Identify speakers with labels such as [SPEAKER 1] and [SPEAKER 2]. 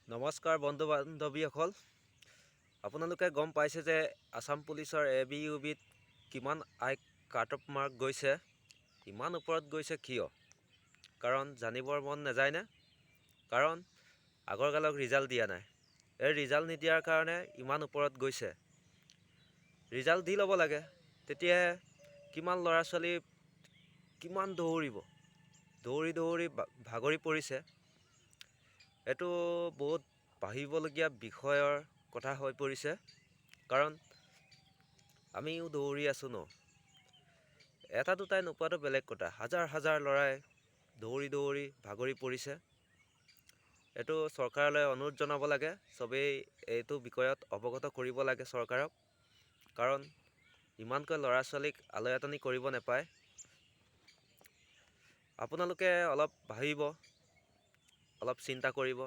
[SPEAKER 1] নমস্কাৰ বন্ধু বান্ধৱীসকল, আপোনালোকে গম পাইছে যে আসাম পুলিচৰ ab/ubত কিমান কাট অফ মাৰ্ক গৈছে, ইমান ওপৰত গৈছে কিয়? কাৰণ জানিবৰ মন নাযায়নে? কাৰণ আগৰকালক ৰিজাল্ট দিয়া নাই। এই ৰিজাল্ট নিদিয়াৰ কাৰণে ইমান ওপৰত গৈছে। ৰিজাল্ট দি ল'ব লাগে, তেতিয়াহে কিমান ল'ৰা ছোৱালী কিমান দৌৰি ভাগৰি পৰিছে। এইটো বহুত ভাবিবলগীয়া বিষয়ৰ কথা হৈ পৰিছে, কাৰণ আমিও দৌৰি আছোঁ ন। এটা দুটাই নোপোৱাটো বেলেগ কথা, হাজাৰ হাজাৰ ল'ৰাই দৌৰি ভাগৰি পৰিছে। এইটো চৰকাৰলৈ অনুৰোধ জনাব লাগে, চবেই এইটো বিষয়ত অৱগত কৰিব লাগে চৰকাৰক, কাৰণ ইমানকৈ ল'ৰা ছোৱালীক আলৈ-আথানি কৰিব নাপায়। আপোনালোকে অলপ ভাবিব, অলপ চিন্তা কৰিব।